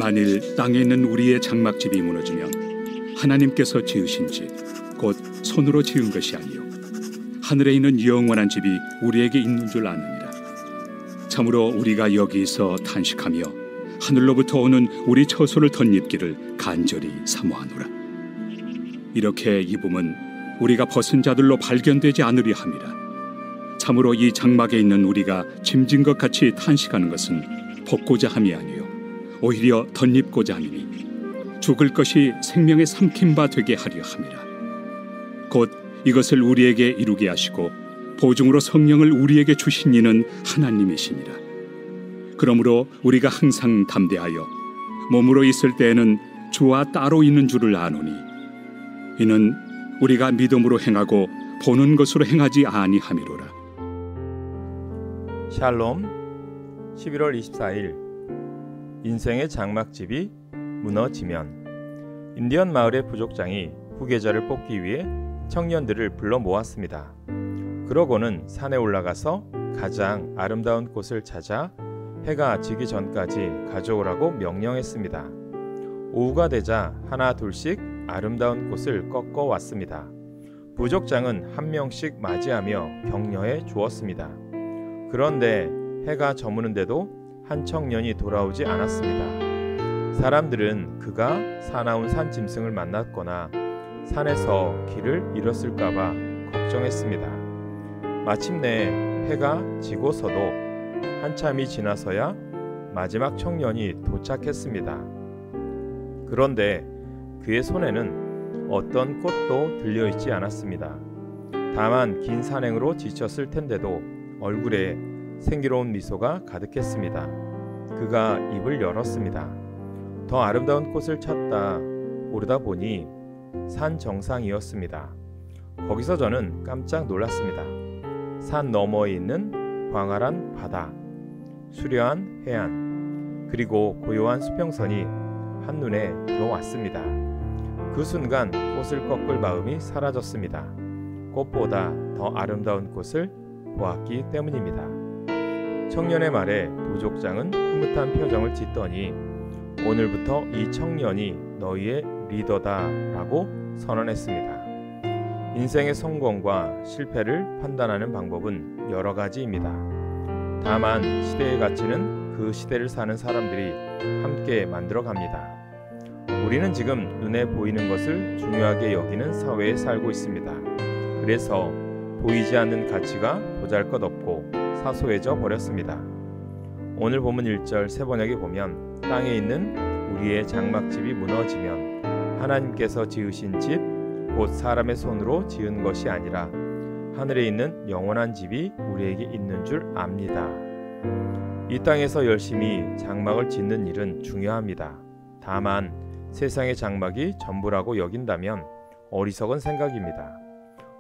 만일 땅에 있는 우리의 장막집이 무너지면 하나님께서 지으신 집, 곧 손으로 지은 것이 아니요 하늘에 있는 영원한 집이 우리에게 있는 줄 아느니라. 참으로 우리가 여기서 탄식하며 하늘로부터 오는 우리 처소를 덧입기를 간절히 사모하노라. 이렇게 입음은 우리가 벗은 자들로 발견되지 않으려 함이라. 참으로 이 장막에 있는 우리가 짐진 것 같이 탄식하는 것은 벗고자 함이 아니요 오히려 덧입고자 함이니 죽을 것이 생명의 삼킨 바 되게 하려 함이라. 곧 이것을 우리에게 이루게 하시고 보증으로 성령을 우리에게 주신 이는 하나님이시니라. 그러므로 우리가 항상 담대하여 몸으로 있을 때에는 주와 따로 있는 줄을 아노니 이는 우리가 믿음으로 행하고 보는 것으로 행하지 아니함이로라. 샬롬. 11월 24일 인생의 장막집이 무너지면 인디언 마을의 부족장이 후계자를 뽑기 위해 청년들을 불러 모았습니다. 그러고는 산에 올라가서 가장 아름다운 꽃을 찾아 해가 지기 전까지 가져오라고 명령했습니다. 오후가 되자 하나 둘씩 아름다운 꽃을 꺾어 왔습니다. 부족장은 한 명씩 맞이하며 격려해 주었습니다. 그런데 해가 저무는데도 한 청년이 돌아오지 않았습니다. 사람들은 그가 사나운 산짐승을 만났거나 산에서 길을 잃었을까봐 걱정했습니다. 마침내 해가 지고서도 한참이 지나서야 마지막 청년이 도착했습니다. 그런데 그의 손에는 어떤 꽃도 들려있지 않았습니다. 다만 긴 산행으로 지쳤을 텐데도 얼굴에 생기로운 미소가 가득했습니다. 그가 입을 열었습니다. 더 아름다운 꽃을 찾다 오르다 보니 산 정상이었습니다. 거기서 저는 깜짝 놀랐습니다. 산 너머에 있는 광활한 바다, 수려한 해안, 그리고 고요한 수평선이 한눈에 들어왔습니다. 그 순간 꽃을 꺾을 마음이 사라졌습니다. 꽃보다 더 아름다운 꽃을 보았기 때문입니다. 청년의 말에 부족장은 흐뭇한 표정을 짓더니 오늘부터 이 청년이 너희의 리더다 라고 선언했습니다. 인생의 성공과 실패를 판단하는 방법은 여러 가지입니다. 다만 시대의 가치는 그 시대를 사는 사람들이 함께 만들어갑니다. 우리는 지금 눈에 보이는 것을 중요하게 여기는 사회에 살고 있습니다. 그래서 보이지 않는 가치가 보잘것없고 사소해져 버렸습니다. 오늘 본문 1절 세번역에 보면 땅에 있는 우리의 장막집이 무너지면 하나님께서 지으신 집, 곧 사람의 손으로 지은 것이 아니라 하늘에 있는 영원한 집이 우리에게 있는 줄 압니다. 이 땅에서 열심히 장막을 짓는 일은 중요합니다. 다만 세상의 장막이 전부라고 여긴다면 어리석은 생각입니다.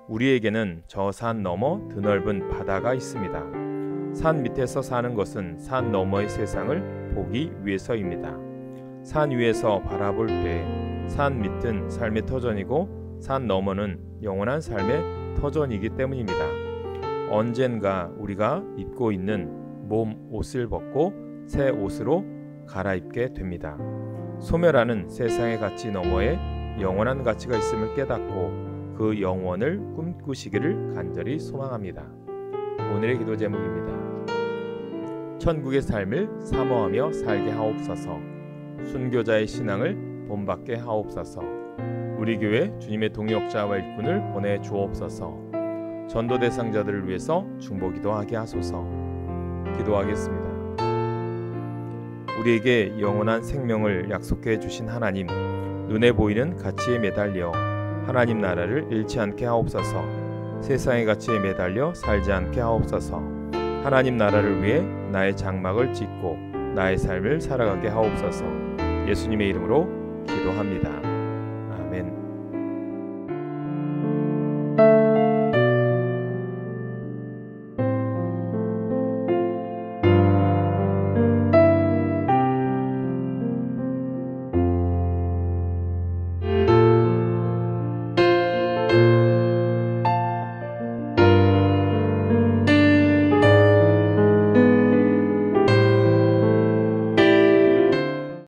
우리에게는 저 산 너머 드넓은 바다가 있습니다. 산 밑에서 사는 것은 산 너머의 세상을 보기 위해서입니다. 산 위에서 바라볼 때 산 밑은 삶의 터전이고 산 너머는 영원한 삶의 터전이기 때문입니다. 언젠가 우리가 입고 있는 몸 옷을 벗고 새 옷으로 갈아입게 됩니다. 소멸하는 세상의 가치 너머에 영원한 가치가 있음을 깨닫고 그 영원을 꿈꾸시기를 간절히 소망합니다. 오늘의 기도 제목입니다. 천국의 삶을 사모하며 살게 하옵소서. 순교자의 신앙을 본받게 하옵소서. 우리 교회 주님의 동역자와 일꾼을 보내주옵소서. 전도 대상자들을 위해서 중보기도 하게 하소서. 기도하겠습니다. 우리에게 영원한 생명을 약속해 주신 하나님, 눈에 보이는 가치에 매달려 하나님 나라를 잃지 않게 하옵소서. 세상의 가치에 매달려 살지 않게 하옵소서. 하나님 나라를 위해 나의 장막을 짓고 나의 삶을 살아가게 하옵소서. 예수님의 이름으로 기도합니다.